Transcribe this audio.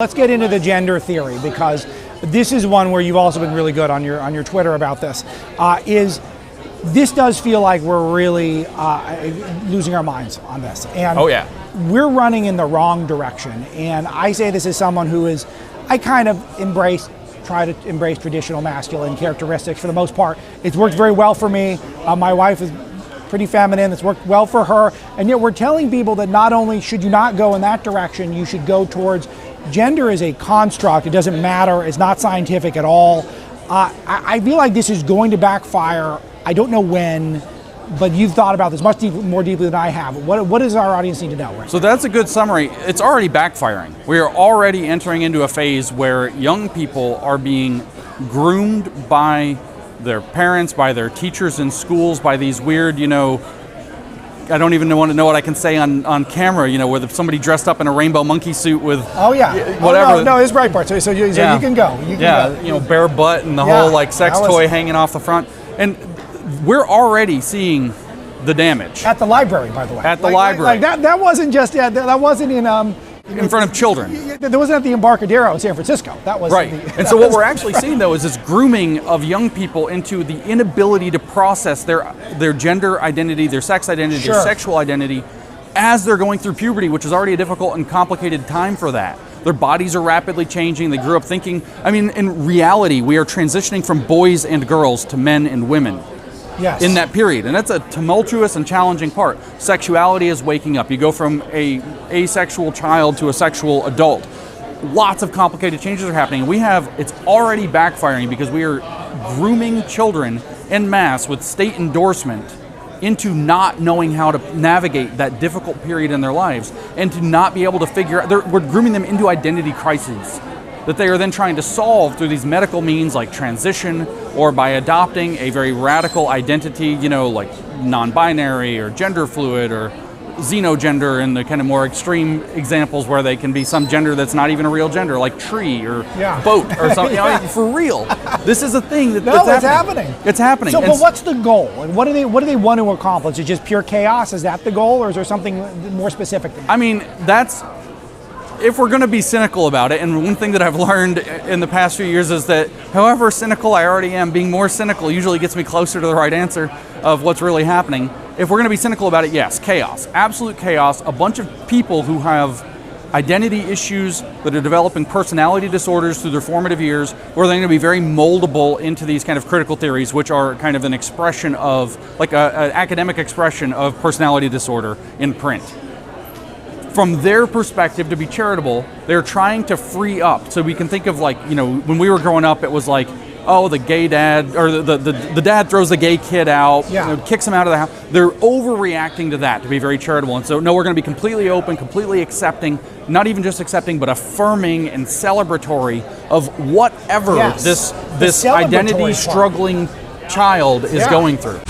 Let's get into the gender theory, because this is one where you've also been really good on your Twitter about this. This does feel like we're really losing our minds on this. And we're running in the wrong direction. And I say this as someone who is, I kind of try to embrace traditional masculine characteristics for the most part. It's worked very well for me. My wife is pretty feminine. It's worked well for her. And yet we're telling people that not only should you not go in that direction, you should go towards gender is a construct. It doesn't matter. It's not scientific at all. I feel like this is going to backfire. I don't know when, but you've thought about this much more deeply than I have. What does our audience need to know? So that's a good summary. It's already backfiring. We are already entering into a phase where young people are being groomed by their parents, by their teachers in schools, by these weird, I don't even want to know what I can say on camera, where somebody dressed up in a rainbow monkey suit with whatever. No, it's Breitbart, so you can go. You can go. Bare butt and the whole sex toy hanging off the front. And we're already seeing the damage. At the library, by the way. At the library. That wasn't just, that wasn't in front of children. There wasn't at the Embarcadero in San Francisco. That was right. And so what we're actually seeing, though, is this grooming of young people into the inability to process their gender identity, their sex identity, their sexual identity as they're going through puberty, which is already a difficult and complicated time for that. Their bodies are rapidly changing. They grew up thinking, in reality, we are transitioning from boys and girls to men and women. Yes. In that period. And that's a tumultuous and challenging part. Sexuality is waking up. You go from a asexual child to a sexual adult. Lots of complicated changes are happening. It's already backfiring because we are grooming children en masse with state endorsement into not knowing how to navigate that difficult period in their lives and to not be able to we're grooming them into identity crises that they are then trying to solve through these medical means like transition or by adopting a very radical identity, like non-binary or gender fluid or xenogender, and the kind of more extreme examples where they can be some gender that's not even a real gender, like tree or boat or something. For real, this is a thing that's happening. It's happening. So, but what's the goal? And what do they want to accomplish? Is it just pure chaos? Is that the goal, or is there something more specific than that? If we're going to be cynical about it, and one thing that I've learned in the past few years is that however cynical I already am, being more cynical usually gets me closer to the right answer of what's really happening. If we're going to be cynical about it, yes, chaos, absolute chaos. A bunch of people who have identity issues, that are developing personality disorders through their formative years, where they're going to be very moldable into these kind of critical theories, which are kind of an expression of, like an academic expression of personality disorder in print. From their perspective, to be charitable, they're trying to free up. So we can think of when we were growing up, it was like, oh, the gay dad, or the dad throws the gay kid out, kicks him out of the house. They're overreacting to that to be very charitable. And so, no, we're going to be completely open, completely accepting, not even just accepting, but affirming and celebratory of whatever this identity struggling child is going through.